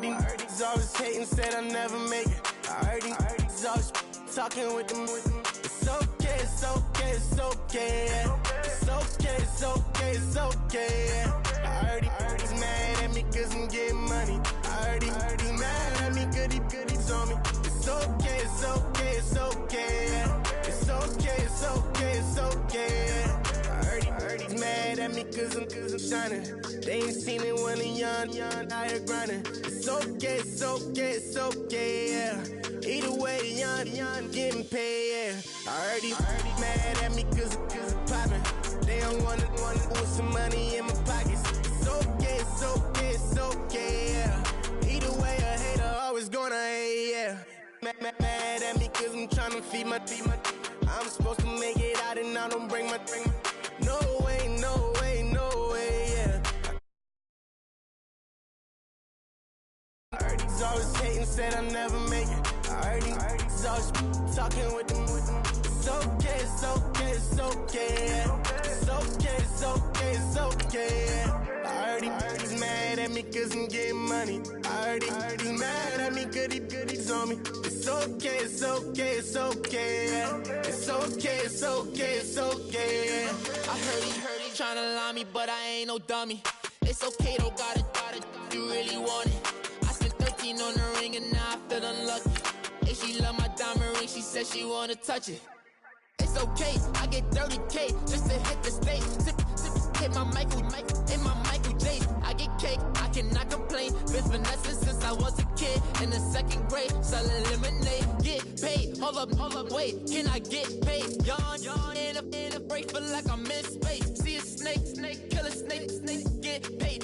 heard these always hating, said I'll never make it. I heard these always talking with them. It's okay, it's okay, it's okay, yeah. It's okay, it's okay, it's okay, yeah. I heard he's mad at me cause I'm getting money. I heard he's mad at me cause he's on me. It's okay, it's okay, it's okay, yeah. It's okay, it's okay, it's okay, yeah. I heard he's mad at me cause I'm shining. They ain't seen it when I'm young, out here grinding. It's okay, it's okay, it's okay, yeah. Either way, young, getting paid, yeah. I heard he's mad at me cause I'm poppin'. They don't wanna put some money in my pockets. It's okay, it's okay, it's okay, yeah. Either way, a hater always gonna hate, yeah. Mad at me cause I'm tryna feed my I'm supposed to make it out and I don't bring my no way, no way, no way, yeah. I heard he's always hating, said I'll never make it. I heard he's always talking with them. It's okay, it's okay, it's okay, yeah. It's okay, it's okay, it's okay, yeah. I heard he's mad at me cause I'm getting money. I heard he's mad at me cause he's on me. It's okay, it's okay, it's okay, yeah. It's okay, it's okay, it's okay, yeah. I heard he tryna lie me, but I ain't no dummy. It's okay though, got it, you really want it. I spent 13 on the ring and now I feel unlucky. Hey, she love my diamond ring, she said she wanna touch it. It's okay, I get 30K just to hit the stage. Hit my Michael, in my Michael J. I get cake, I cannot complain. Been finessing since I was a kid. In the second grade, selling lemonade. Get paid, hold up, wait, can I get paid? Yawn, in a break, feel like I'm in space. See a snake, kill a snake, get paid.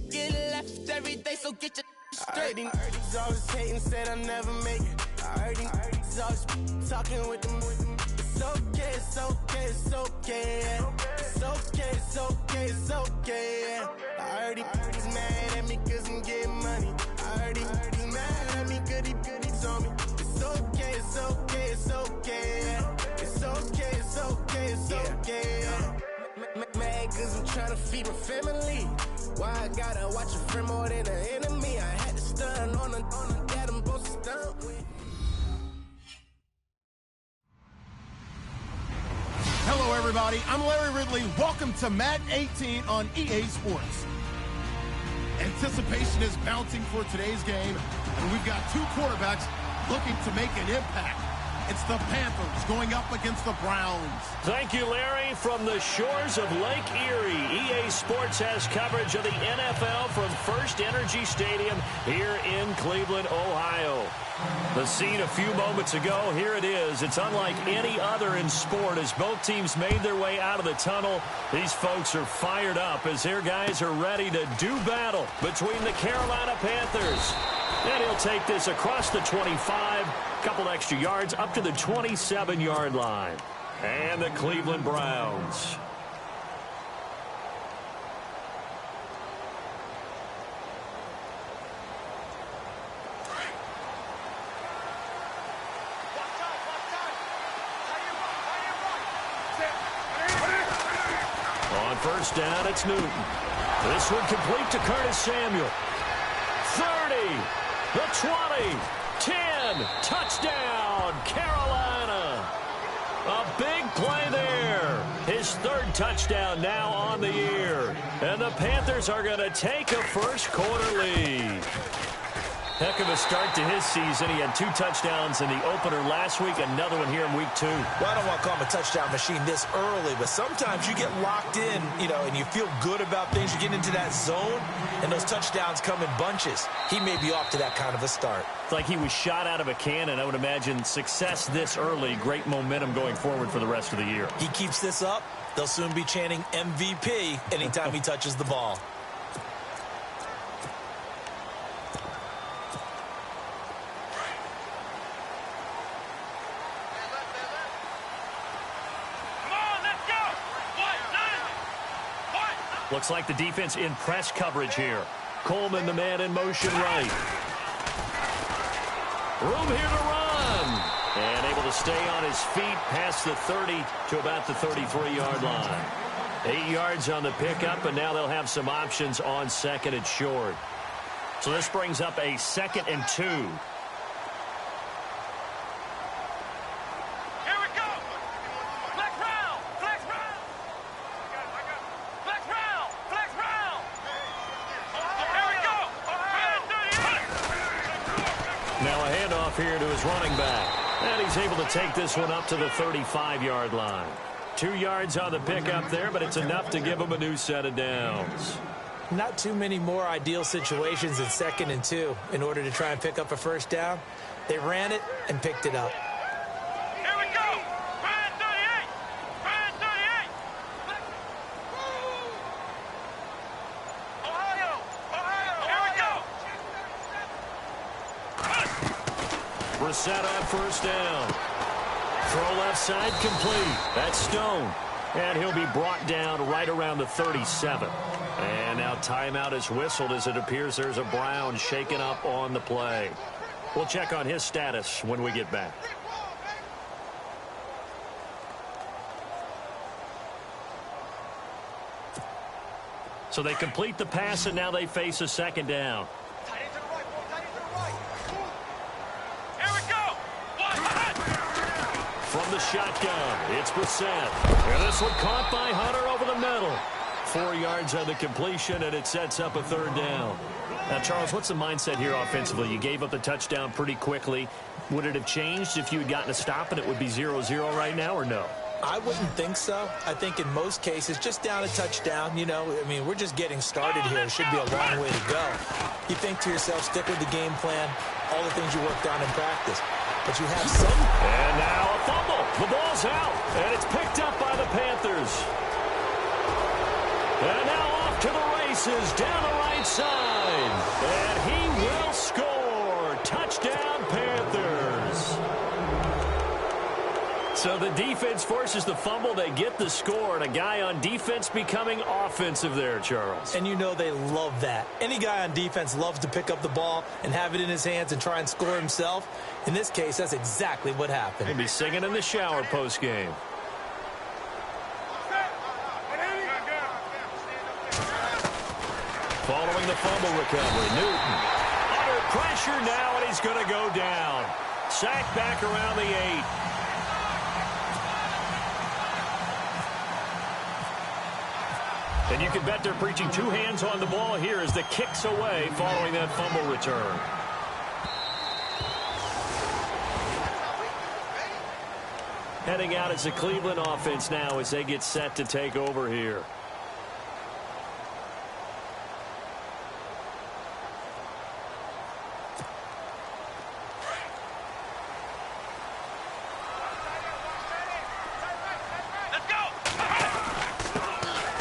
Get left every day, so get your straight. I heard he's always hating, said I'll never make it. I heard he's always talking with them. It's okay, it's okay, it's okay, yeah. It's okay, it's okay, it's okay, yeah. I heard he's mad at me cause I'm getting money. I heard he's mad at me cause he's on me. It's okay, it's okay, it's okay, yeah. It's okay, it's okay, it's okay, yeah. Mad cause I'm trying to feed my family. Why I gotta watch a friend more than an enemy? I had to stun on a dad I'm supposed to stunt with. Hello, everybody. I'm Larry Ridley. Welcome to Madden 18 on EA Sports. Anticipation is mounting for today's game, and we've got two quarterbacks looking to make an impact. It's the Panthers going up against the Browns. Thank you, Larry. From the shores of Lake Erie, EA Sports has coverage of the NFL from First Energy Stadium here in Cleveland, Ohio. The scene a few moments ago, here it is. It's unlike any other in sport as both teams made their way out of the tunnel. These folks are fired up as their guys are ready to do battle between the Carolina Panthers. And he'll take this across the 25, couple extra yards up to the 27-yard line. And the Cleveland Browns. On first down, it's Newton. This one complete to Curtis Samuel. 30, the 20, 10, touchdown, Carolina. A big play there. His third touchdown now on the year. And the Panthers are going to take a first quarter lead. Heck of a start to his season. He had 2 touchdowns in the opener last week, another one here in week 2. Well, I don't want to call him a touchdown machine this early, but sometimes you get locked in, and you feel good about things. You get into that zone, and those touchdowns come in bunches. He may be off to that kind of a start. It's like he was shot out of a cannon. I would imagine success this early, great momentum going forward for the rest of the year. He keeps this up, they'll soon be chanting MVP anytime he touches the ball. Looks like the defense in press coverage here. Coleman, the man in motion right. Room here to run. And able to stay on his feet past the 30 to about the 33-yard line. 8 yards on the pickup, and now they'll have some options on second and short. So this brings up a 2nd and 2. Here we go. Flex round. Flex round. Flex round. Flex round. Here we go. Now a handoff here to his running back. And he's able to take this one up to the 35-yard line. 2 yards on the pickup there, but it's enough to give him a new set of downs. Not too many more ideal situations in 2nd and 2 in order to try and pick up a first down. They ran it and picked it up. Here we go. Brand 38. Brand 38. Ohio. Ohio. Here we go. Brissett on first down. Throw left side complete. That's Stone. And he'll be brought down right around the 37. And now timeout is whistled as it appears there's a Brown shaken up on the play. We'll check on his status when we get back. So they complete the pass, and now they face a 2nd down. Here we go. From the shotgun, it's Brissett. And this one caught by Hunter over the middle. 4 yards on the completion, and it sets up a 3rd down. Now, Charles, what's the mindset here offensively? You gave up the touchdown pretty quickly. Would it have changed if you had gotten a stop and it would be 0-0 right now, or no? I wouldn't think so. I think in most cases, just down a touchdown, you know, I mean, we're just getting started here. It should be a long way to go. You think to yourself, stick with the game plan, all the things you worked on in practice. But you have some. And now a fumble. The ball's out, and it's picked up by the Panthers. And now off to the races down the right side. And he will score. Touchdown, Panthers. So the defense forces the fumble. They get the score, and a guy on defense becoming offensive there, Charles. And you know they love that. Any guy on defense loves to pick up the ball and have it in his hands and try and score himself. In this case, that's exactly what happened. He'll be singing in the shower post-game. Following the fumble recovery, Newton under pressure now, and he's going to go down. Sacked back around the 8. And you can bet they're preaching 2 hands on the ball here as the kick's away following that fumble return. Heading out as the Cleveland offense now as they get set to take over here.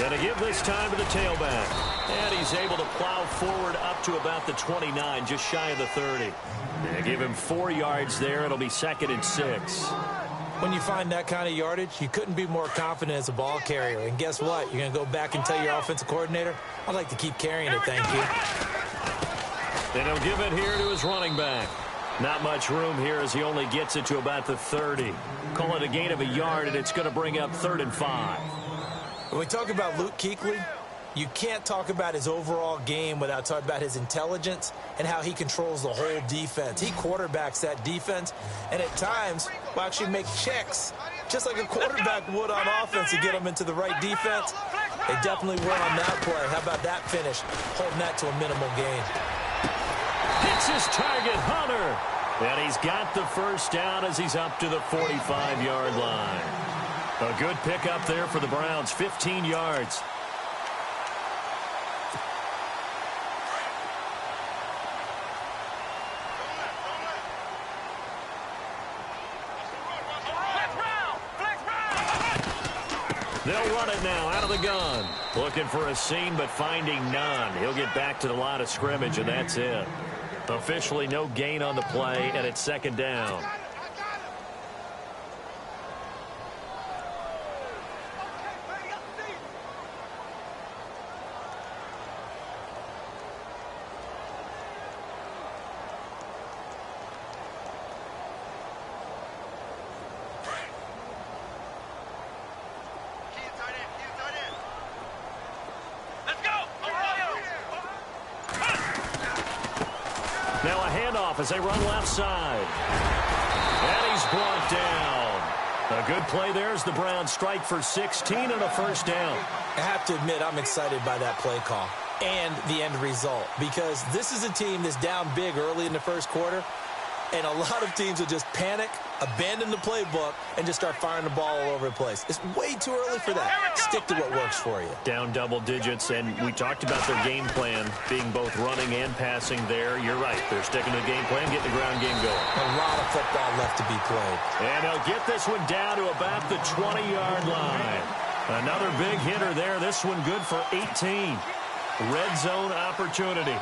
And a give this time to the tailback. And he's able to plow forward up to about the 29, just shy of the 30. And give him 4 yards there. It'll be 2nd and 6. When you find that kind of yardage, you couldn't be more confident as a ball carrier. And guess what? You're going to go back and tell your offensive coordinator, I'd like to keep carrying it, thank you. And he'll give it here to his running back. Not much room here as he only gets it to about the 30. Call it a gain of a yard, and it's going to bring up 3rd and 5. When we talk about Luke Kuechly, you can't talk about his overall game without talking about his intelligence and how he controls the whole defense. He quarterbacks that defense, and at times will actually make checks, just like a quarterback would on offense to get them into the right defense. They definitely were on that play. How about that finish, holding that to a minimal gain. Hits his target, Hunter. And he's got the first down as he's up to the 45-yard line. A good pickup there for the Browns, 15 yards. They'll run it now out of the gun. Looking for a seam, but finding none. He'll get back to the line of scrimmage, and that's it. Officially no gain on the play, and it's 2nd down. as they run left side. And he's brought down. A good play there as the Browns strike for 16 and a first down. I have to admit, I'm excited by that play call and the end result, because this is a team that's down big early in the first quarter, and a lot of teams will just panic, abandon the playbook, and just start firing the ball all over the place. It's way too early for that. Stick to what works for you. Down double digits, and we talked about their game plan being both running and passing there. You're right. They're sticking to the game plan, getting the ground game going. A lot of football left to be played. And they'll get this one down to about the 20-yard line. Another big hitter there. This one good for 18. Red zone opportunity.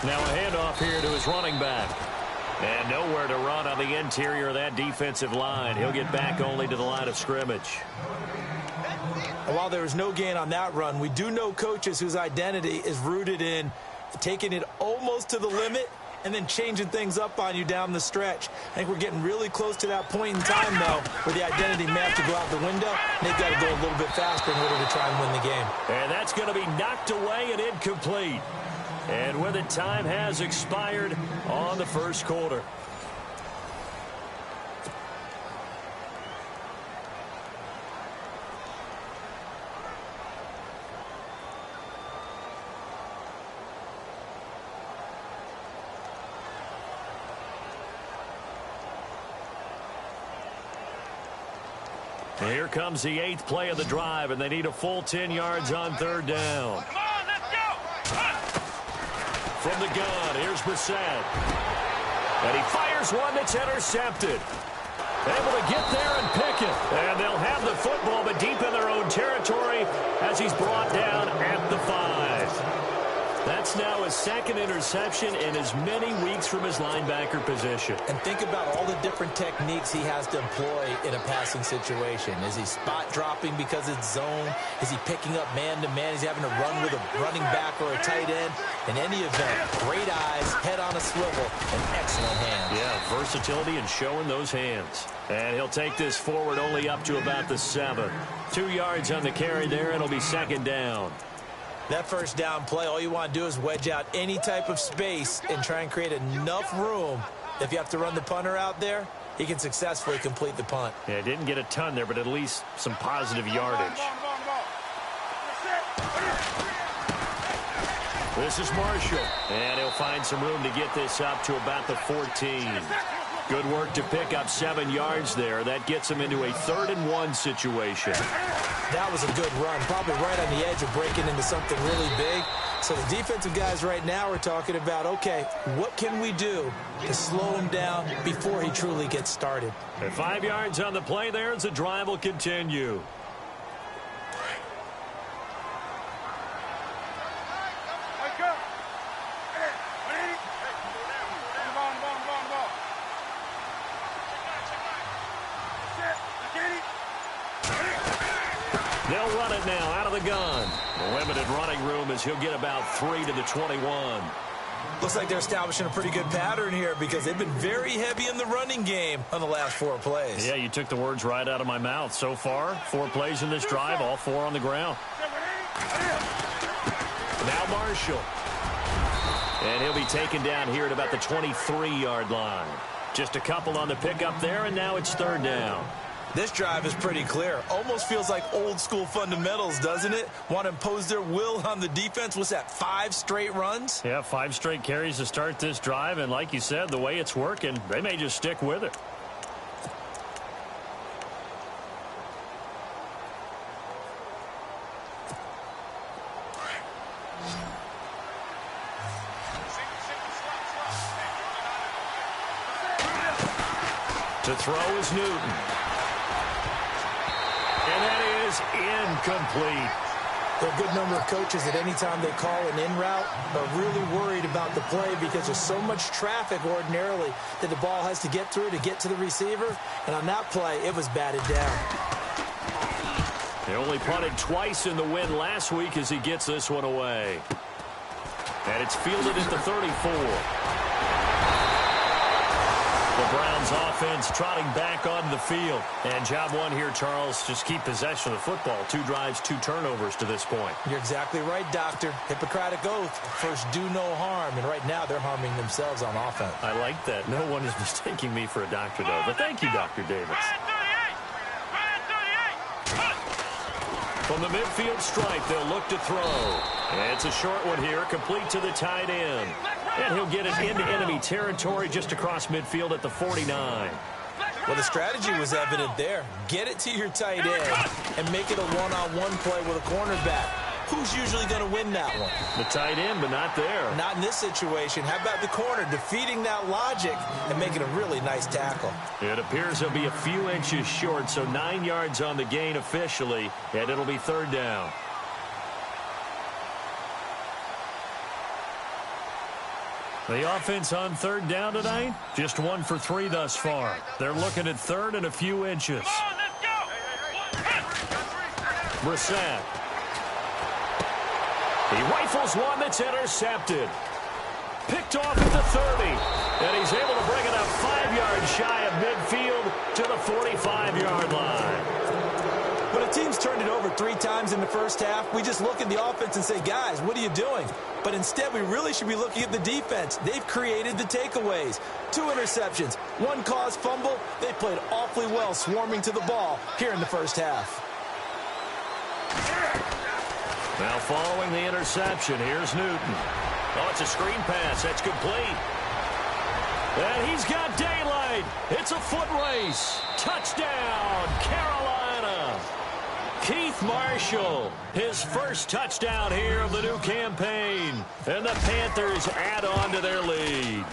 Now a handoff here to his running back. And nowhere to run on the interior of that defensive line. He'll get back only to the line of scrimmage. While there was no gain on that run, we do know coaches whose identity is rooted in taking it almost to the limit and then changing things up on you down the stretch. I think we're getting really close to that point in time, though, where the identity may have to go out the window, and they've got to go a little bit faster in order to try and win the game. And that's going to be knocked away and incomplete. And with it, time has expired on the first quarter. Here comes the 8th play of the drive, and they need a full 10 yards on third down. Come on, let's go! From the gun, here's Brissett. And he fires one that's intercepted. Able to get there and pick it. And they'll have the football, but deep in their own territory as he's brought down at the 5. That's now his second interception in as many weeks from his linebacker position. And think about all the different techniques he has to employ in a passing situation. Is he spot dropping because it's zone? Is he picking up man-to-man? Is he having to run with a running back or a tight end? In any event, great eyes, head on a swivel, and excellent hands. Yeah, versatility and showing those hands. And he'll take this forward only up to about the 7. 2 yards on the carry there. It'll be second down. That first down play, all you want to do is wedge out any type of space and try and create enough room. If you have to run the punter out there, he can successfully complete the punt. Yeah, didn't get a ton there, but at least some positive yardage. This is Marshall, and he'll find some room to get this up to about the 14. Good work to pick up 7 yards there. That gets him into a 3rd and 1 situation. That was a good run, probably right on the edge of breaking into something really big. So the defensive guys right now are talking about, okay, what can we do to slow him down before he truly gets started? And 5 yards on the play there as the drive will continue. They'll run it now out of the gun. The limited running room as he'll get about 3 to the 21. Looks like they're establishing a pretty good pattern here because they've been very heavy in the running game on the last 4 plays. Yeah, you took the words right out of my mouth. So far, 4 plays in this drive, all 4 on the ground. Now Marshall. And he'll be taken down here at about the 23-yard line. Just a couple on the pickup there, and now it's 3rd down. This drive is pretty clear. Almost feels like old school fundamentals, doesn't it? Want to impose their will on the defense. What's that, 5 straight runs? Yeah, 5 straight carries to start this drive. And like you said, the way it's working, they may just stick with it. To throw is Newton. And that is incomplete. There are a good number of coaches that any time they call an in route are really worried about the play because there's so much traffic ordinarily that the ball has to get through to get to the receiver. And on that play, it was batted down. They only punted twice in the win last week as he gets this one away. And it's fielded at the 34. The Browns offense trotting back onto the field. And job one here, Charles, just keep possession of the football. 2 drives, 2 turnovers to this point. You're exactly right, Doctor. Hippocratic oath. First, do no harm. And right now, they're harming themselves on offense. I like that. No one is mistaking me for a doctor, though. But thank you, Dr. Davis. From the midfield stripe, they'll look to throw. And it's a short one here, complete to the tight end. And he'll get it into enemy territory just across midfield at the 49. Well, the strategy was evident there. Get it to your tight end and make it a one-on-one play with a cornerback. Who's usually going to win that one? The tight end, but not there. Not in this situation. How about the corner defeating that logic and making a really nice tackle? It appears he'll be a few inches short, so 9 yards on the gain officially, and it'll be 3rd down. The offense on 3rd down tonight, just 1 for 3 thus far. They're looking at 3rd and a few inches. Brissett. He rifles one that's intercepted. Picked off at the 30. And he's able to bring it up 5 yards shy of midfield to the 45-yard line. When a team's turned it over 3 times in the first half, we just look at the offense and say, guys, what are you doing? But instead, we really should be looking at the defense. They've created the takeaways. 2 interceptions, 1 caused fumble. They played awfully well swarming to the ball here in the first half. Now following the interception, here's Newton. Oh, it's a screen pass. That's complete. And he's got daylight. It's a foot race. Touchdown, Carolina. Keith Marshall, his first touchdown here of the new campaign. And the Panthers add on to their lead.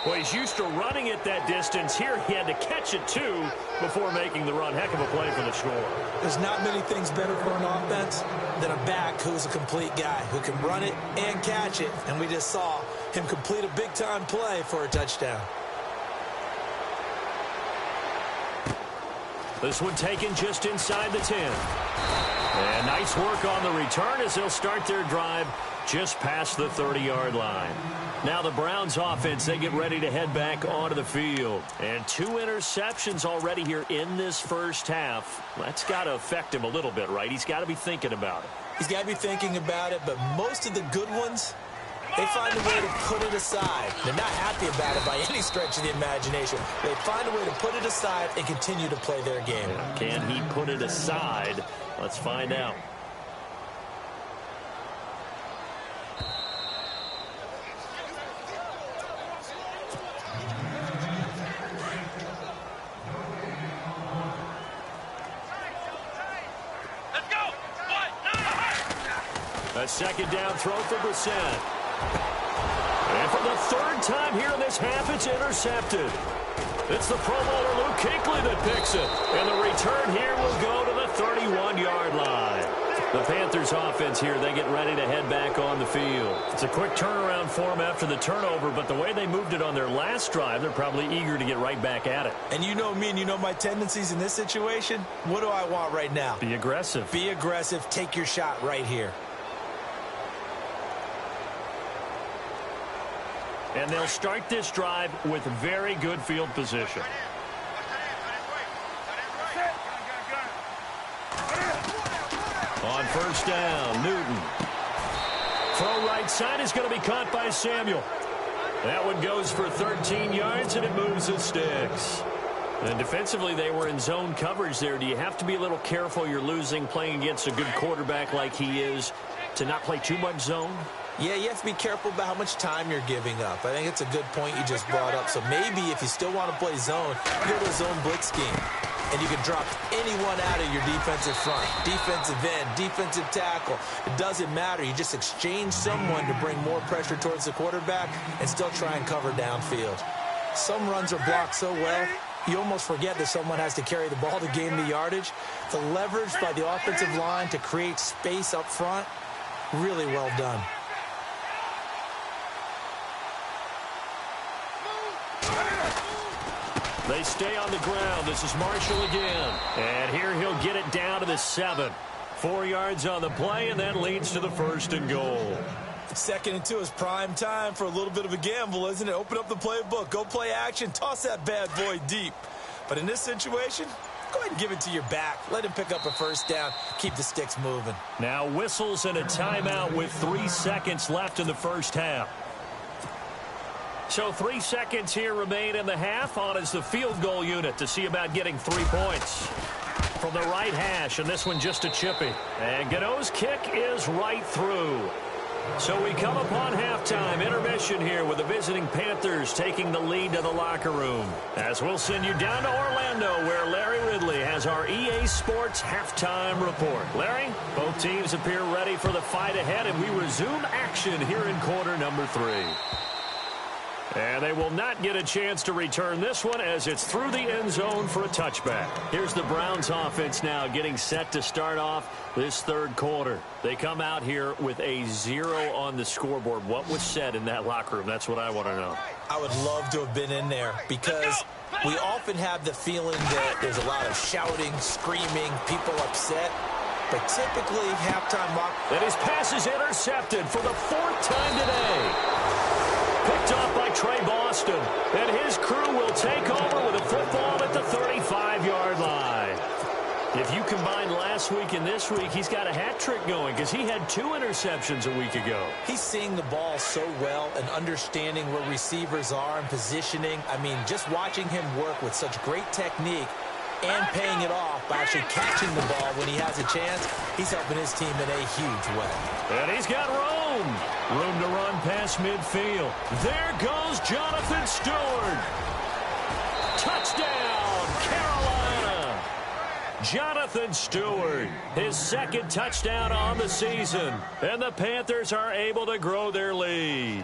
Well, he's used to running it that distance. Here he had to catch it, too, before making the run. Heck of a play for the score. There's not many things better for an offense than a back who's a complete guy, who can run it and catch it. And we just saw him complete a big-time play for a touchdown. This one taken just inside the 10. And nice work on the return as they'll start their drive just past the 30-yard line. Now the Browns offense, they get ready to head back onto the field. And 2 interceptions already here in this first half. That's got to affect him a little bit, right? He's got to be thinking about it. He's got to be thinking about it, but most of the good ones, they find a way to put it aside. They're not happy about it by any stretch of the imagination. They find a way to put it aside and continue to play their game. Can he put it aside? Let's find out. A 2nd down throw for Brissett. And for the 3rd time here in this half, it's intercepted. It's the Pro Bowler Luke Kuechly that picks it. And the return here will go to the 31-yard line. The Panthers offense here, they get ready to head back on the field. It's a quick turnaround for them after the turnover, but the way they moved it on their last drive, they're probably eager to get right back at it. And you know me and you know my tendencies in this situation. What do I want right now? Be aggressive. Be aggressive. Take your shot right here. And they'll start this drive with very good field position. On 1st down, Newton. Throw right side is going to be caught by Samuel. That one goes for 13 yards, and it moves the sticks. And defensively, they were in zone coverage there. Do you have to be a little careful? You're losing, playing against a good quarterback like he is, to not play too much zone? Yeah, you have to be careful about how much time you're giving up. I think it's a good point you just brought up. So maybe if you still want to play zone, you go to a zone blitz scheme. And you can drop anyone out of your defensive front, defensive end, defensive tackle. It doesn't matter. You just exchange someone to bring more pressure towards the quarterback and still try and cover downfield. Some runs are blocked so well, you almost forget that someone has to carry the ball to gain the yardage. The leverage by the offensive line to create space up front, really well done. They stay on the ground. This is Marshall again. And here he'll get it down to the 7. 4 yards on the play, and that leads to the 1st and goal. 2nd and 2 is prime time for a little bit of a gamble, isn't it? Open up the playbook, go play action, toss that bad boy deep. But in this situation, go ahead and give it to your back. Let him pick up a first down. Keep the sticks moving. Now whistles and a timeout with 3 seconds left in the first half. So 3 seconds here remain in the half. On is the field goal unit to see about getting 3 points. From the right hash, and this one just a chippy. And Gano's kick is right through. So we come upon halftime intermission here with the visiting Panthers taking the lead to the locker room. As we'll send you down to Orlando where Larry Ridley has our EA Sports halftime report. Larry, both teams appear ready for the fight ahead, and we resume action here in quarter number 3. And they will not get a chance to return this one as it's through the end zone for a touchback. Here's the Browns offense now getting set to start off this third quarter. They come out here with a 0 on the scoreboard. What was said in that locker room? That's what I want to know. I would love to have been in there because we often have the feeling that there's a lot of shouting, screaming, people upset. But typically, halftime mock. And his pass is intercepted for the 4th time today. Picked off by Trey Boston. And his crew will take over with a football at the 35-yard line. If you combine last week and this week, he's got a hat trick going because he had 2 interceptions a week ago. He's seeing the ball so well and understanding where receivers are and positioning. I mean, just watching him work with such great technique and paying it off by actually catching the ball when he has a chance, he's helping his team in a huge way. And he's got room to run past midfield. There goes Jonathan Stewart. Touchdown, Carolina. Jonathan Stewart, his 2nd touchdown on the season. And the Panthers are able to grow their lead.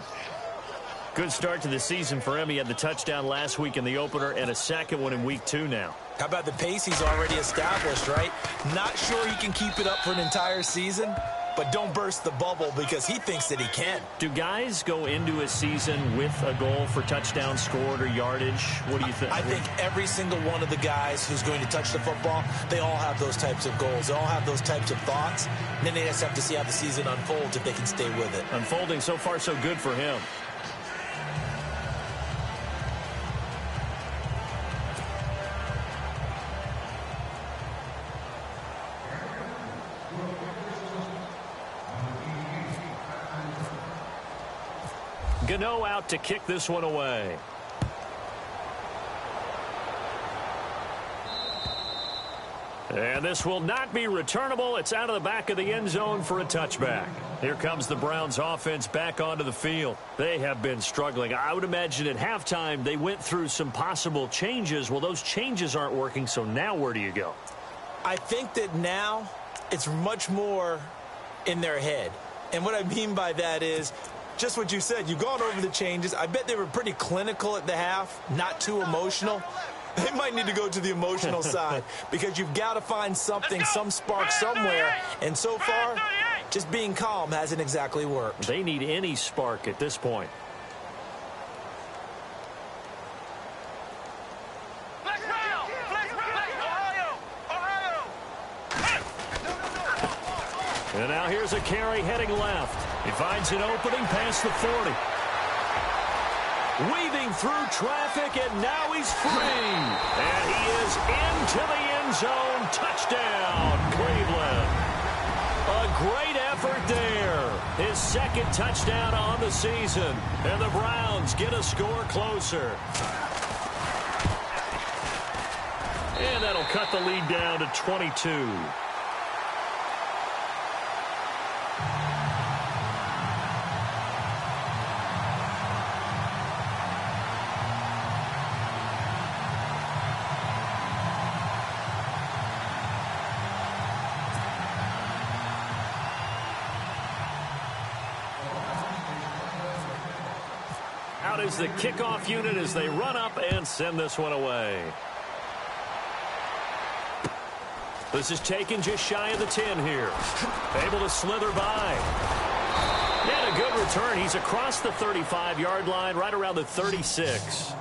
Good start to the season for him. He had the touchdown last week in the opener and a 2nd one in week 2 now. How about the pace he's already established, right? Not sure he can keep it up for an entire season, but don't burst the bubble because he thinks that he can. Do guys go into a season with a goal for touchdown scored or yardage? What do you think? I think every single one of the guys who's going to touch the football, they all have those types of goals. They all have those types of thoughts. And then they just have to see how the season unfolds if they can stay with it. Unfolding so far so good for him. Gano out to kick this one away. And this will not be returnable. It's out of the back of the end zone for a touchback. Here comes the Browns offense back onto the field. They have been struggling. I would imagine at halftime they went through some possible changes. Well, those changes aren't working, so now where do you go? I think that now it's much more in their head. And what I mean by that is just what you said. You've gone over the changes. I bet they were pretty clinical at the half, not too emotional. They might need to go to the emotional side because you've got to find something, some spark somewhere. And so far, just being calm hasn't exactly worked. They need any spark at this point. And now here's a carry heading left. He finds an opening past the 40. Weaving through traffic, and now he's free. And he is into the end zone. Touchdown, Cleveland. A great effort there. His 2nd touchdown on the season. And the Browns get a score closer. And that'll cut the lead down to 22. Out is the kickoff unit as they run up and send this one away. This is taken just shy of the 10 here. Able to slither by. And a good return. He's across the 35-yard line, right around the 36.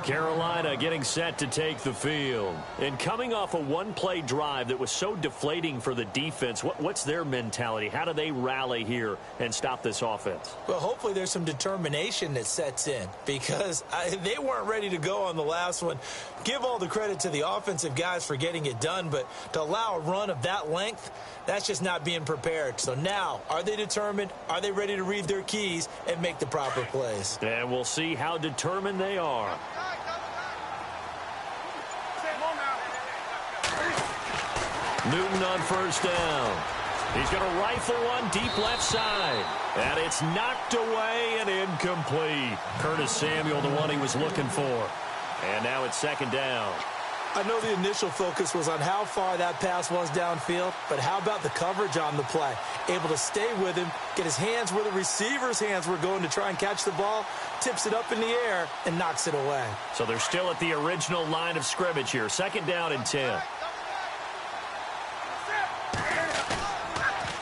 Carolina getting set to take the field. And coming off a one-play drive that was so deflating for the defense, what's their mentality? How do they rally here and stop this offense? Well, hopefully there's some determination that sets in because they weren't ready to go on the last one. Give all the credit to the offensive guys for getting it done, but to allow a run of that length, that's just not being prepared. So now, are they determined? Are they ready to read their keys and make the proper plays? And we'll see how determined they are. Newton on first down. He's going to rifle one deep left side. And it's knocked away and incomplete. Curtis Samuel, the one he was looking for. And now it's second down. I know the initial focus was on how far that pass was downfield, but how about the coverage on the play? Able to stay with him, get his hands where the receiver's hands were going to try and catch the ball, tips it up in the air, and knocks it away. So they're still at the original line of scrimmage here. Second down and 10.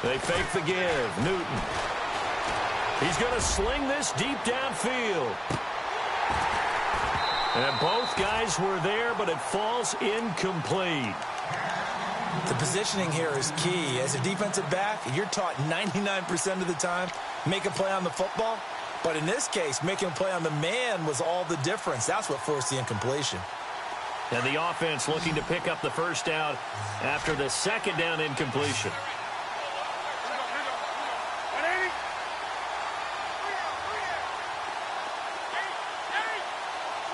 They fake the give. Newton. He's going to sling this deep downfield. And both guys were there, but it falls incomplete. The positioning here is key. As a defensive back, you're taught 99% of the time, make a play on the football. But in this case, making a play on the man was all the difference. That's what forced the incompletion. And the offense looking to pick up the first down after the second down incompletion.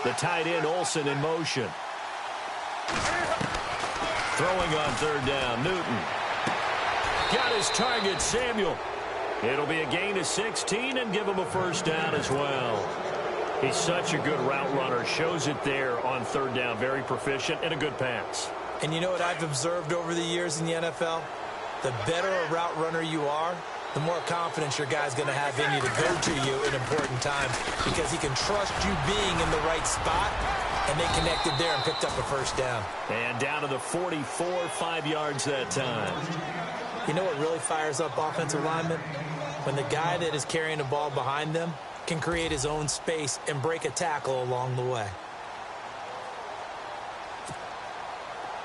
The tight end, Olsen, in motion. Throwing on third down, Newton. Got his target, Samuel. It'll be a gain of 16 and give him a first down as well. He's such a good route runner. Shows it there on third down. Very proficient and a good pass. And you know what I've observed over the years in the NFL? The better a route runner you are, the more confidence your guy's going to have in you to go to you in important times because he can trust you being in the right spot, and they connected there and picked up a first down. And down to the 44, 5 yards that time. You know what really fires up offensive linemen? When the guy that is carrying the ball behind them can create his own space and break a tackle along the way.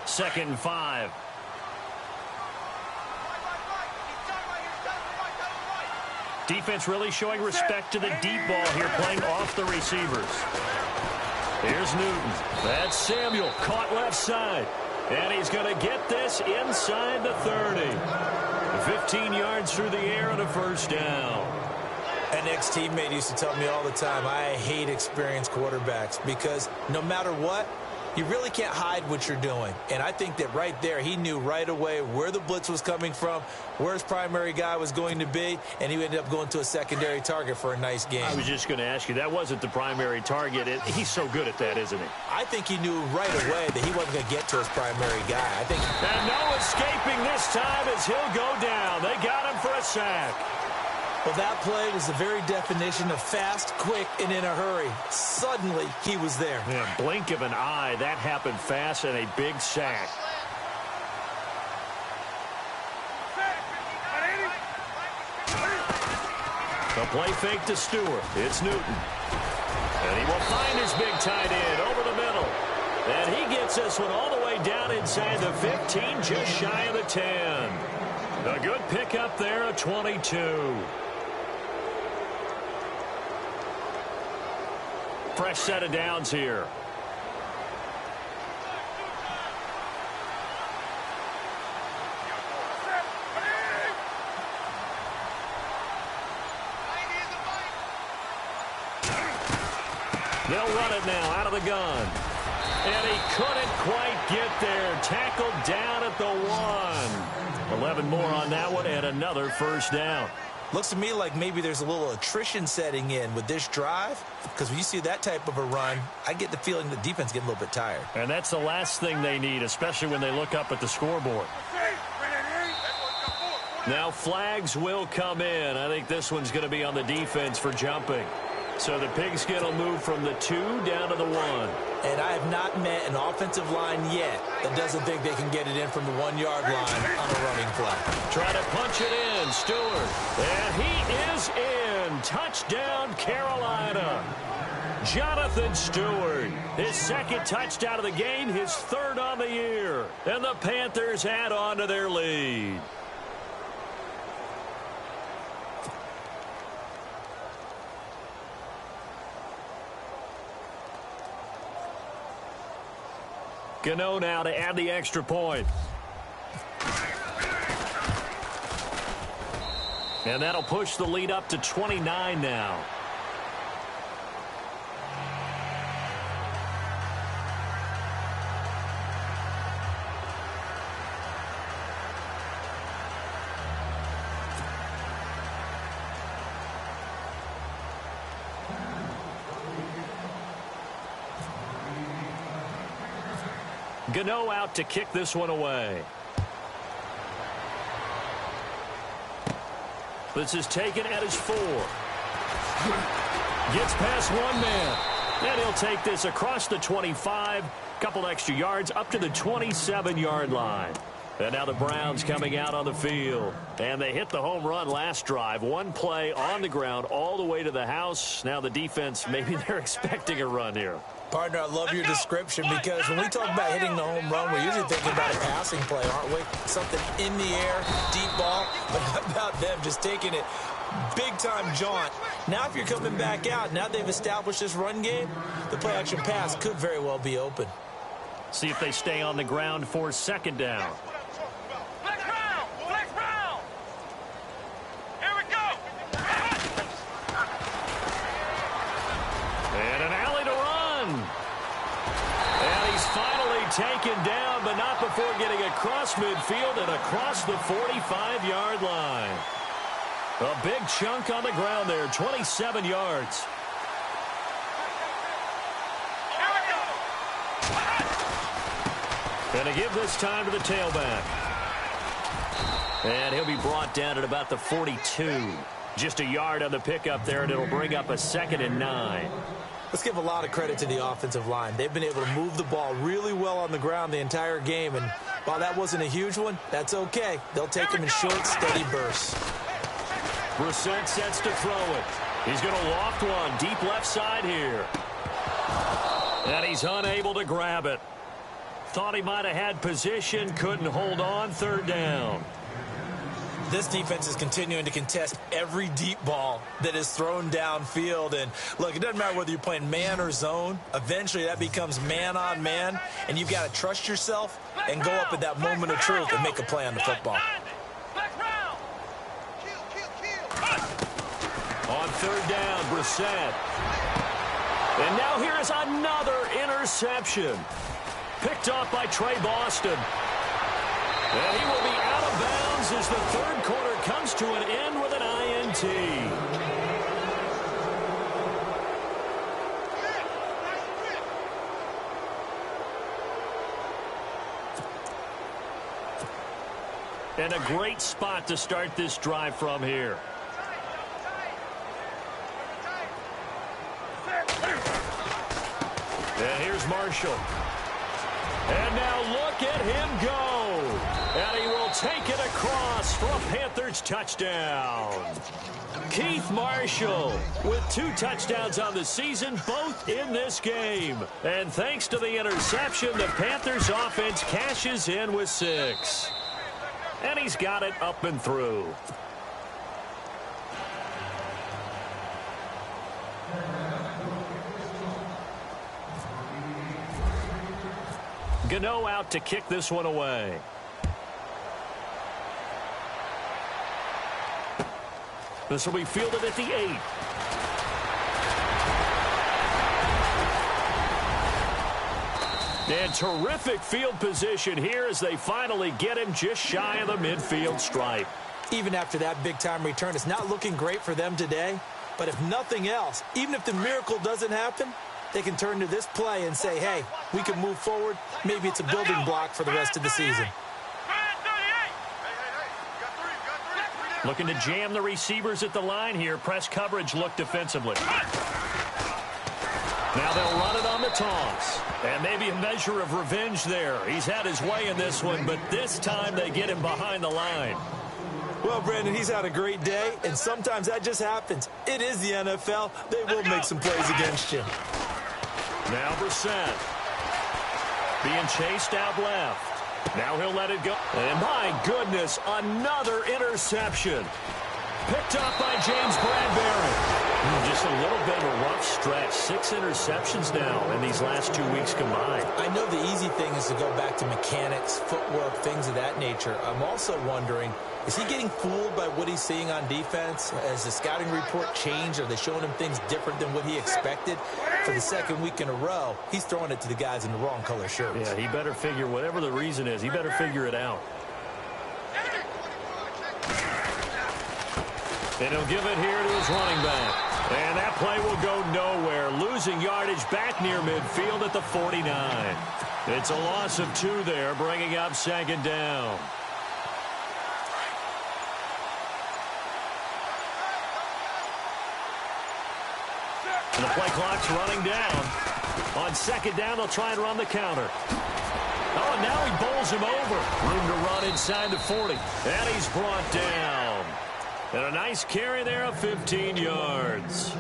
2nd and 5. Defense really showing respect to the deep ball here, playing off the receivers. Here's Newton. That's Samuel, caught left side. And he's going to get this inside the 30. 15 yards through the air and a first down. An ex-teammate used to tell me all the time, I hate experienced quarterbacks because no matter what, you really can't hide what you're doing. And I think that right there, he knew right away where the blitz was coming from, where his primary guy was going to be, and he ended up going to a secondary target for a nice game. I was just going to ask you, that wasn't the primary target. He's so good at that, isn't he? I think he knew right away that he wasn't going to get to his primary guy. And no escaping this time as he'll go down. They got him for a sack. Well, that play was the very definition of fast, quick, and in a hurry. Suddenly, he was there. Yeah, blink of an eye. That happened fast and a big sack. The play fake to Stewart. It's Newton. And he will find his big tight end over the middle. And he gets this one all the way down inside the 15, just shy of the 10. A good pickup there, a 22. Fresh set of downs here. They'll run it now out of the gun. And he couldn't quite get there. Tackled down at the 1. 11 more on that one and another first down. Looks to me like maybe there's a little attrition setting in with this drive, because when you see that type of a run, I get the feeling the defense getting a little bit tired. And that's the last thing they need, especially when they look up at the scoreboard. Now flags will come in. I think this one's going to be on the defense for jumping. So the pigskin will move from the 2 down to the 1. And I have not met an offensive line yet that doesn't think they can get it in from the 1-yard line on a running play. Try to punch it in, Stewart. And he is in. Touchdown, Carolina. Jonathan Stewart, his second touchdown of the game, his third on the year. And the Panthers add on to their lead. Gano now to add the extra point. And that'll push the lead up to 29 now. Gano out to kick this one away. This is taken at his 4. Gets past one man. And he'll take this across the 25. Couple extra yards up to the 27-yard line. And now the Browns coming out on the field. And they hit the home run last drive. One play on the ground all the way to the house. Now the defense, maybe they're expecting a run here. Partner, I love your description because when we talk about hitting the home run, we're usually thinking about a passing play, aren't we? Something in the air, deep ball, but how about them just taking it big-time jaunt. Now if you're coming back out, now they've established this run game, the play-action pass could very well be open. See if they stay on the ground for second down. Flex round! Flex round! Here we go! And an alley to run. And he's finally taken down, but not before getting across midfield and across the 45-yard line. A big chunk on the ground there, 27 yards. And to give this time to the tailback. And he'll be brought down at about the 42. Just a yard on the pickup there, and it'll bring up a 2nd and 9. Let's give a lot of credit to the offensive line. They've been able to move the ball really well on the ground the entire game, and while that wasn't a huge one, that's okay. They'll take them in short, steady bursts. Brissett sets to throw it. He's going to loft one deep left side here. And he's unable to grab it. Thought he might have had position, couldn't hold on, 3rd down. This defense is continuing to contest every deep ball that is thrown downfield. And look, it doesn't matter whether you're playing man or zone. Eventually that becomes man on man, and you've got to trust yourself and go up at that moment of truth and make a play on the football. On 3rd down, Brissett. And now here is another interception. Picked off by Trey Boston. And he will be out of bounds as the 3rd quarter comes to an end with an INT. And a great spot to start this drive from here. And here's Marshall. And now look at him go. And he will take it across for a Panthers touchdown. Keith Marshall with 2 touchdowns on the season, both in this game. And thanks to the interception, the Panthers offense cashes in with 6. And he's got it up and through. Gano out to kick this one away. This will be fielded at the 8. And terrific field position here as they finally get him just shy of the midfield stripe. Even after that big-time return, it's not looking great for them today. But if nothing else, even if the miracle doesn't happen, they can turn to this play and say, hey, we can move forward. Maybe it's a building block for the rest of the season. Looking to jam the receivers at the line here. Press coverage look defensively. Now they'll run it on the toss. And maybe a measure of revenge there. He's had his way in this one, but this time they get him behind the line. Well, Brandon, he's had a great day, and sometimes that just happens. It is the NFL. They will make some plays against you. Now Brissett being chased out left. Now he'll let it go. And my goodness, another interception. Picked up by James Bradbury. Just a little bit of a rough stretch. 6 interceptions now in these last 2 weeks combined. I know the easy thing is to go back to mechanics, footwork, things of that nature. I'm also wondering, is he getting fooled by what he's seeing on defense? Has the scouting report changed? Are they showing him things different than what he expected? For the second week in a row, he's throwing it to the guys in the wrong color shirts. Yeah, he better figure, whatever the reason is, he better figure it out. And he'll give it here to his running back. And that play will go nowhere. Losing yardage back near midfield at the 49. It's a loss of 2 there, bringing up second down. And the play clock's running down. On second down, they'll try and run the counter. Oh, now he bowls him over. Room to run inside the 40. And he's brought down. And a nice carry there of 15 yards.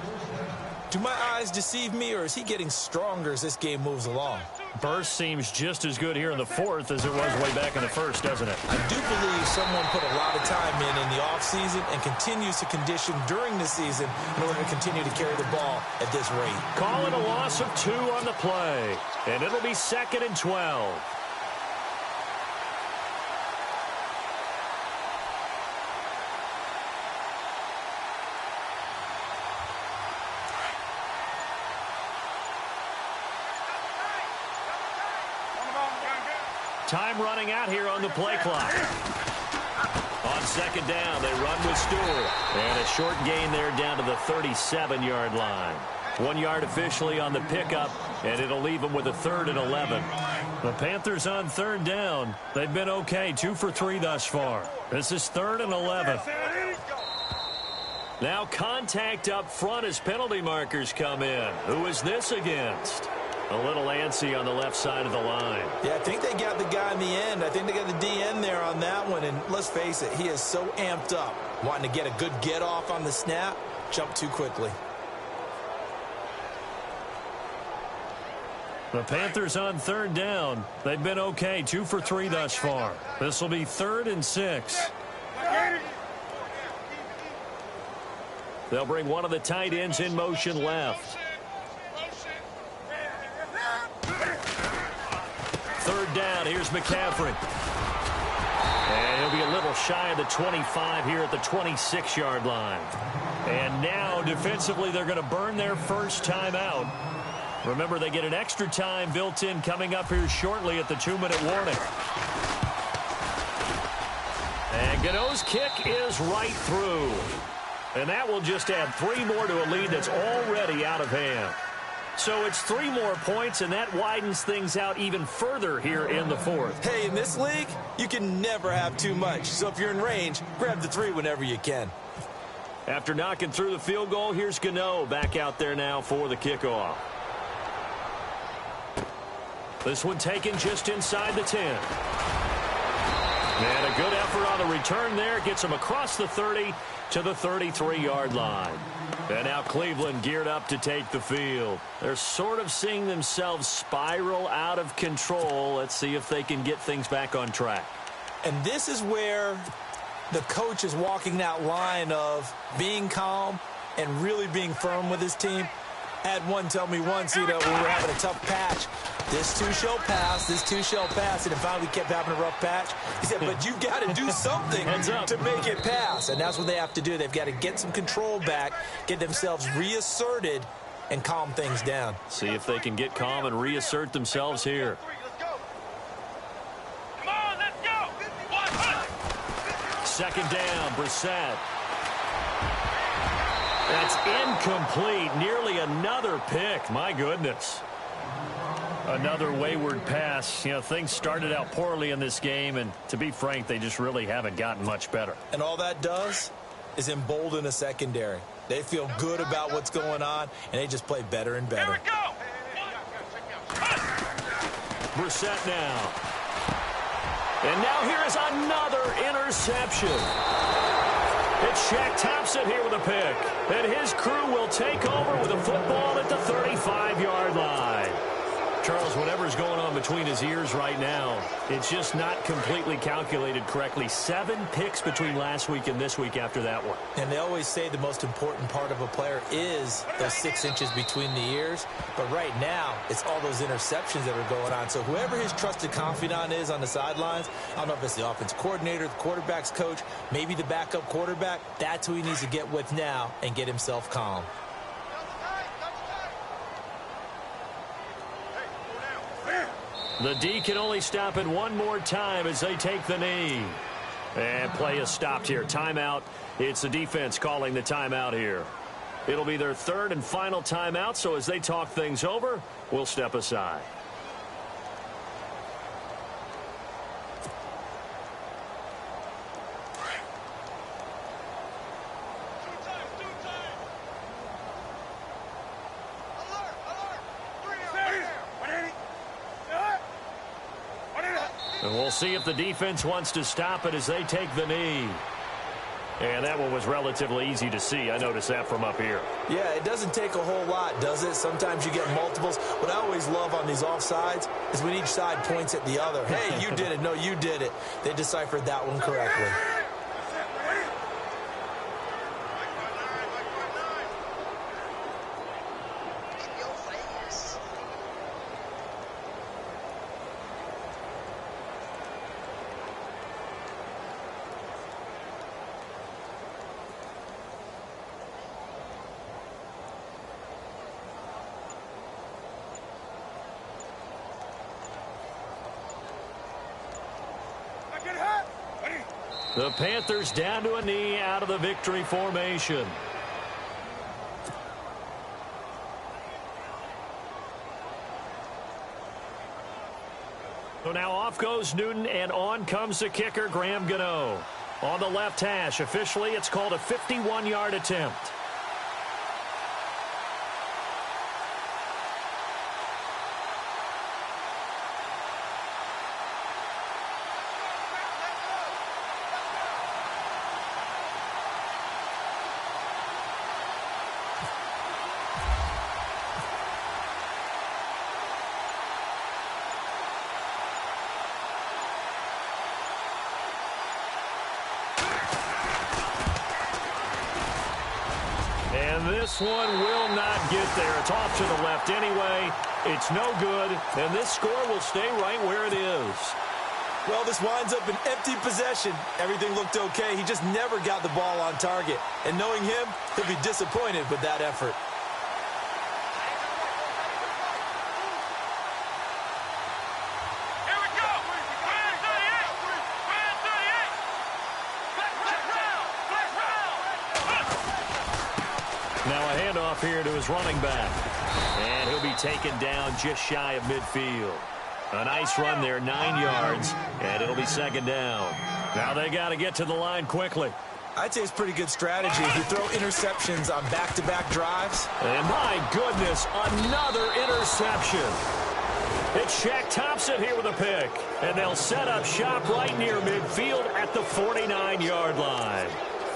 Do my eyes deceive me, or is he getting stronger as this game moves along? Burst seems just as good here in the 4th as it was way back in the 1st, doesn't it? I do believe someone put a lot of time in the offseason and continues to condition during the season in order to continue to carry the ball at this rate. Call it a loss of 2 on the play. And it'll be 2nd and 12. Time running out here on the play clock. On second down, they run with Stewart. And a short gain there down to the 37-yard line. 1 yard officially on the pickup, and it'll leave them with a 3rd and 11. The Panthers on 3rd down. They've been okay, 2 for 3 thus far. This is 3rd and 11. Now contact up front as penalty markers come in. Who is this against? A little antsy on the left side of the line. Yeah, I think they got the guy in the end. I think they got the DN there on that one. And let's face it, he is so amped up, wanting to get a good get-off on the snap, jump too quickly. The Panthers on 3rd down. They've been okay, 2 for 3 thus far. This will be 3rd and 6. They'll bring one of the tight ends in motion left. 3rd down, here's McCaffrey. And he'll be a little shy of the 25 here at the 26-yard line. And now, defensively, they're going to burn their first time out. Remember, they get an extra time built in coming up here shortly at the 2-minute warning. And Gano's kick is right through. And that will just add 3 more to a lead that's already out of hand. So it's 3 more points, and that widens things out even further here in the 4th. Hey, in this league, you can never have too much. So if you're in range, grab the 3 whenever you can. After knocking through the field goal, here's Gano back out there now for the kickoff. This one taken just inside the 10. And a good effort on the return there. Gets him across the 30 to the 33-yard line. And now Cleveland geared up to take the field. They're sort of seeing themselves spiral out of control. Let's see if they can get things back on track. And this is where the coach is walking that line of being calm and really being firm with his team. I had one tell me once, when we were having a tough patch, this too shall pass, this too shall pass. And finally we kept having a rough patch. He said, but you got to do something to make it pass. And that's what they have to do. They've got to get some control back, get themselves reasserted, and calm things down. See if they can get calm and reassert themselves here. Come on, let's go. 2nd down, Brissett. That's incomplete. Nearly another pick. My goodness. Another wayward pass. You know, things started out poorly in this game, and to be frank, they just really haven't gotten much better. And all that does is embolden a secondary. They feel good about what's going on, and they just play better and better. Here we go. Brissett now. And now here is another interception. It's Shaq Thompson here with a pick. And his crew will take over with a football at the 35-yard line. Charles, whatever's going on between his ears right now, it's just not completely calculated correctly. 7 picks between last week and this week after that one. And they always say the most important part of a player is those 6 inches between the ears. But right now, it's all those interceptions that are going on. So whoever his trusted confidant is on the sidelines, I don't know if it's the offense coordinator, the quarterback's coach, maybe the backup quarterback, that's who he needs to get with now and get himself calm. The D can only stop it one more time as they take the knee. And play is stopped here. Timeout. It's the defense calling the timeout here. It'll be their 3rd and final timeout, so as they talk things over, we'll step aside. And we'll see if the defense wants to stop it as they take the knee. And that one was relatively easy to see. I noticed that from up here. Yeah, it doesn't take a whole lot, does it? Sometimes you get multiples. What I always love on these offsides is when each side points at the other. Hey, you did it. No, you did it. They deciphered that one correctly. The Panthers down to a knee out of the victory formation. So now off goes Newton, and on comes the kicker, Graham Gano. On the left hash, officially it's called a 51-yard attempt. And this one will not get there. It's off to the left anyway. It's no good, and this score will stay right where it is. Well, this winds up an empty possession. Everything looked okay. He just never got the ball on target. And knowing him, he'll be disappointed with that effort. Here we go. Fire 38. Fire 38. Now a handoff here to his running back. And he'll be taken down just shy of midfield. A nice run there, 9 yards, and it'll be 2nd down. Now they got to get to the line quickly. I'd say it's pretty good strategy if you throw interceptions on back-to-back drives. And my goodness, another interception. It's Shaq Thompson here with a pick. And they'll set up shop right near midfield at the 49-yard line.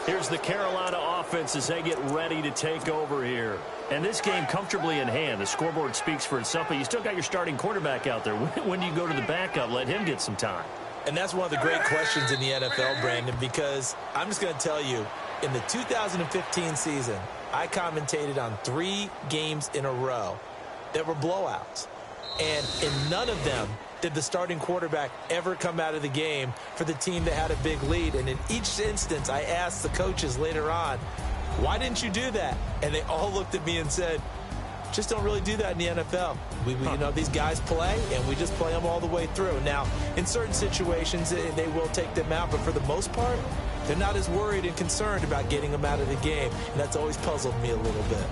Here's the Carolina offense as they get ready to take over here. And this game comfortably in hand. The scoreboard speaks for itself, but you still got your starting quarterback out there. When do you go to the backup? Let him get some time. And that's one of the great questions in the NFL, Brandon, because I'm just going to tell you, in the 2015 season, I commentated on 3 games in a row that were blowouts. And in none of them did the starting quarterback ever come out of the game for the team that had a big lead. And in each instance, I asked the coaches later on, why didn't you do that? And they all looked at me and said, just don't really do that in the NFL. You know, these guys play, and we just play them all the way through. Now, in certain situations, they will take them out, but for the most part, they're not as worried and concerned about getting them out of the game, and that's always puzzled me a little bit.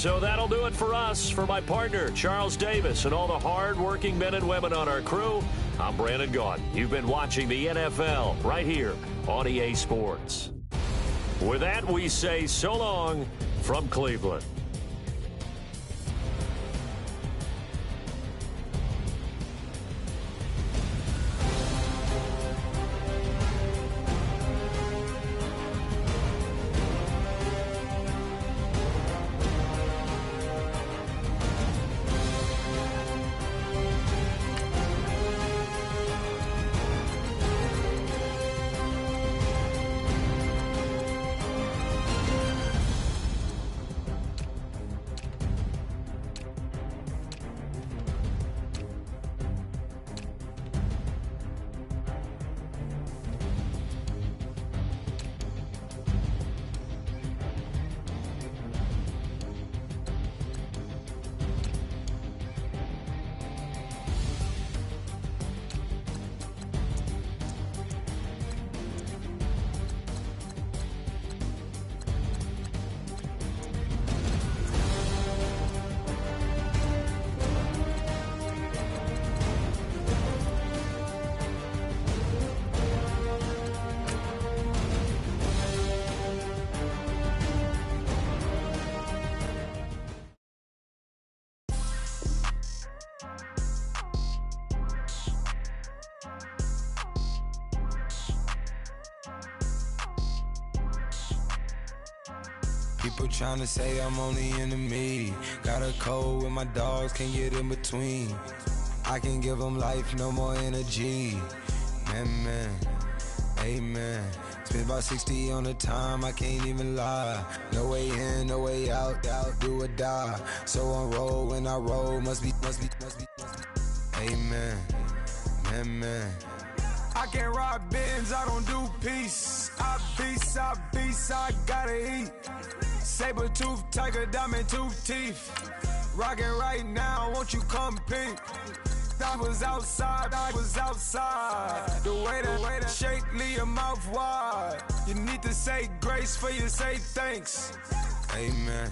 So that'll do it for us. For my partner, Charles Davis, and all the hard-working men and women on our crew, I'm Brandon Gaudin. You've been watching the NFL right here on EA Sports. With that, we say so long from Cleveland. People tryna say I'm only in the media. Got a cold with my dogs, can't get in between. I can give them life, no more energy. Man, amen. Spent about 60 on the time, I can't even lie. No way in, no way out, do or die. So on roll, when I roll, must be. Amen, man. I can't ride Benz, I don't do peace. I beast, I gotta eat. Saber tooth, tiger, diamond tooth teeth. Rockin' right now, won't you come peep? I was outside. The way that shake, leave your mouth wide. You need to say grace for you say thanks. Amen,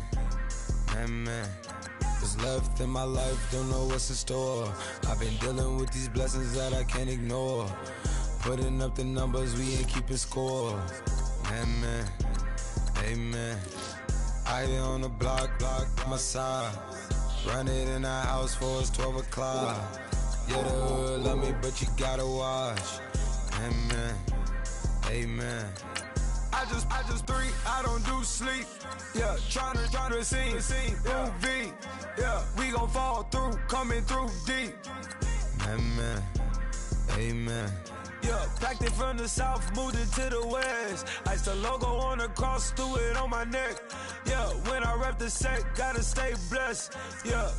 What's left in my life, don't know what's in store. I've been dealing with these blessings that I can't ignore. Putting up the numbers, we ain't keeping score. Amen. I be on the block, my side. Run it in the house for it's 12 o'clock. Yeah, the hood love me, but you gotta watch. Amen. I just three, I don't do sleep. Yeah, tryna see. UV. Yeah, we gon' fall through, coming through deep. Amen. Yeah, packed it from the south, moved it to the west. Iced the logo on the cross, threw it on my neck. Yeah, when I rep the set, gotta stay blessed. Yeah.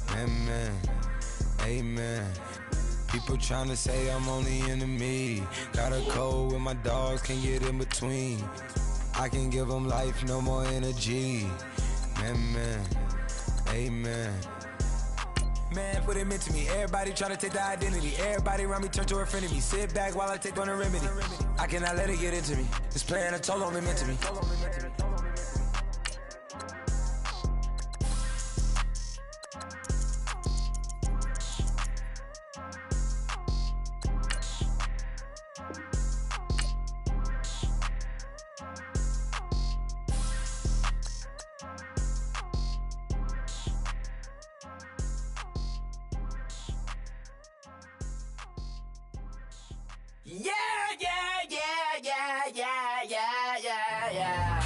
Amen. People tryna say I'm only in the media. Got a cold with my dogs, can't get in between. I can give them life, no more energy. Amen. Man, what it meant to me. Everybody tryna take the identity. Everybody around me turn to a friend of me. Sit back while I take on a remedy. I cannot let it get into me. This playing a toll on me, meant to me. Yeah.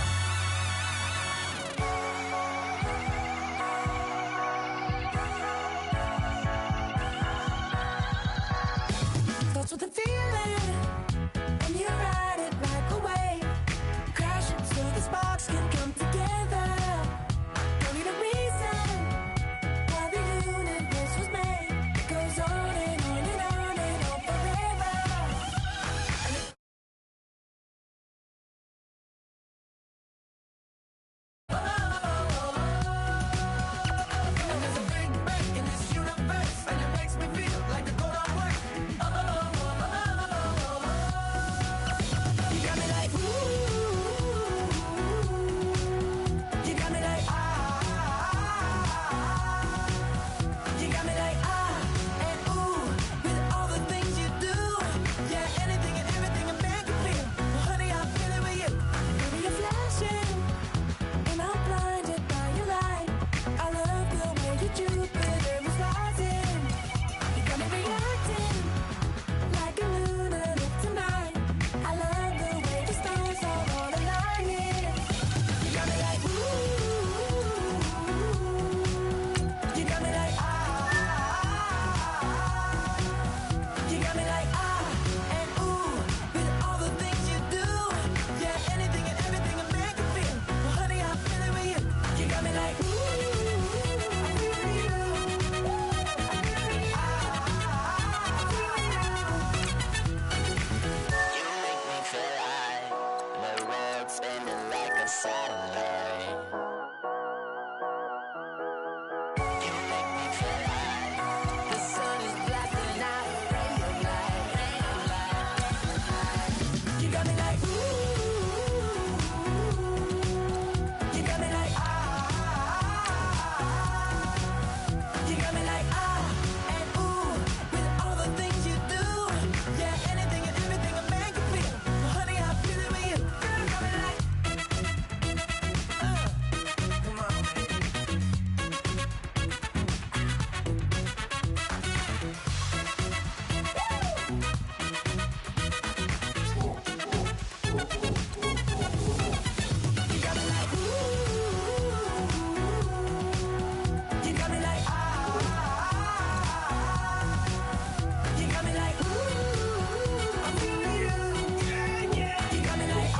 like and ooh with all the things you do. Yeah, anything and everything I make you feel. Well, honey, I feel it with you. Girl, you got me like come on, you got me like ooh. You got me like you got me like ooh, I'm feeling you. Yeah, yeah. You got me like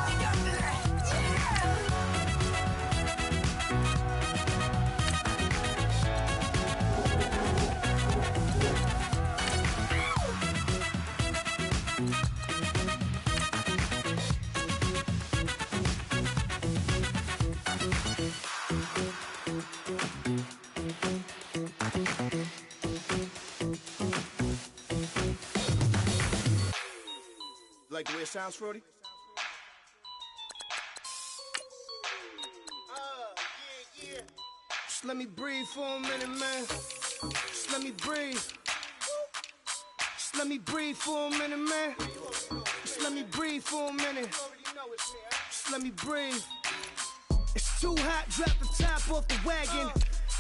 you got me like Like the way it sounds, Frody? yeah. Just let me breathe for a minute, man. Just let me breathe. Just let me breathe for a minute, man. Just let me breathe for a minute. Just let me breathe. It's too hot, drop the top off the wagon.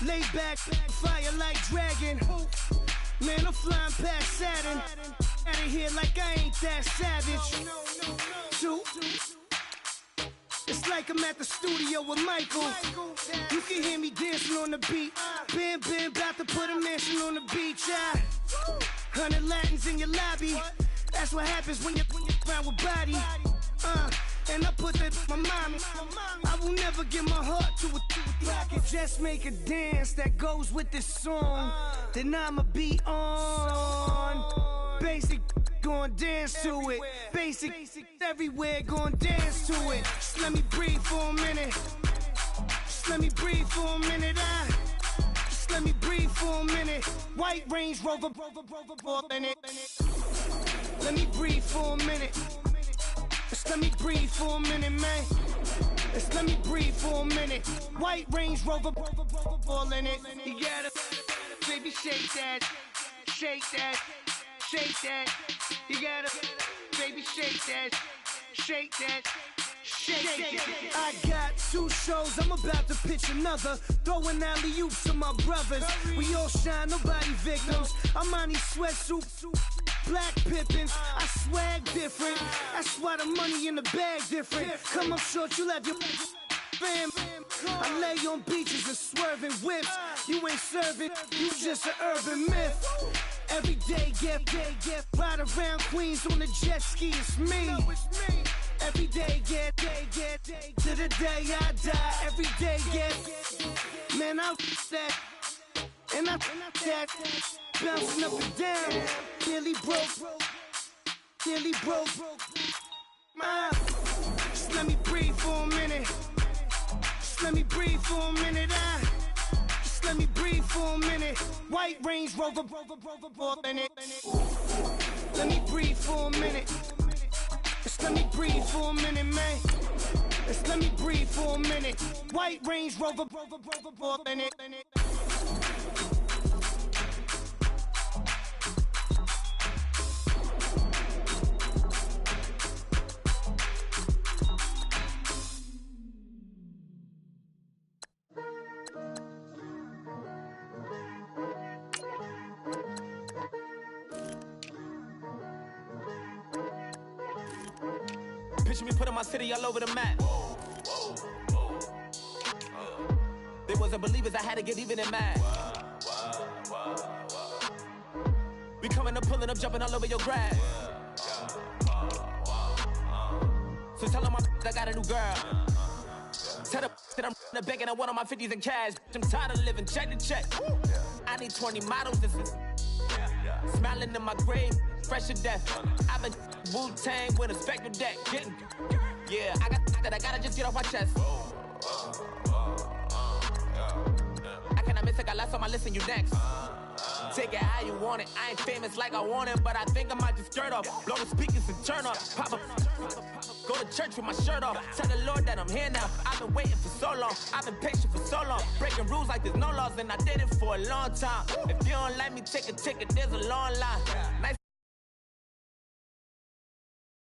Lay back, fire like dragon. Man, I'm flying past Saturn. Out of here like I ain't that savage. Two. It's like I'm at the studio with Michael. You can hear me dancing on the beat. Bam, bam, about to put a mansion on the beach. 100 Latins in your lobby. That's what happens when you're around with body. And I put that in my mommy. I will never give my heart to a I can just make a dance that goes with this song. Then I'ma be on. Basic, gon' dance to it. Basic, everywhere, gon' dance to it. Just let me breathe for a minute. Just let me breathe for a minute. Just let me breathe for a minute. White Range Rover, in it. Let me breathe for a minute. Just let me breathe for a minute, man. Just let me breathe for a minute. White Range Rover, all in it. You gotta, baby, shake that, shake that, shake that. You gotta, baby, shake that, shake that. Shake it. I got 2 shows, I'm about to pitch another. Throwing alley-oops to my brothers. We all shine, nobody victims. I'm on these sweatsuits, black Pippins. I swag different. That's why the money in the bag different. Come up short, you have your fam. I lay on beaches and swerving whips. You ain't serving, you just an urban myth. Every day, get ride around Queens on the jet ski, it's me. Every day, get to the day I die. Every day, get man, I that and I that bouncing up and down. Nearly broke. Just let me breathe for a minute. Just let me breathe for a minute. Just let me breathe for a minute. White Range Rover, in it. Let me breathe for a minute. Just let me breathe for a minute, man. Just let me breathe for a minute. White Range Rover, in it. Picture me putting my city all over the map. They wasn't believers, I had to get even in mad. We coming up, pulling up, jumping all over your grass. So tell them I got a new girl. Tell them that I'm in the bank and I want all my 50s in cash. I'm tired of living check to check. I need 20 models. This is smiling in my grave, fresh to death. I've been Wu-Tang with a spectral deck. Getting, yeah, I got that. I gotta just get off my chest. I cannot miss it. Got last on my list and you next. take it how you want it. I ain't famous like I want it, but I think I might just skirt off. Blow the speakers and turn up. Pop up. Go to church with my shirt off. Tell the Lord that I'm here now. I've been waiting for so long. I've been patient for so long. Breaking rules like there's no laws, and I did it for a long time. If you don't like me, take a ticket. There's a long line. Nice.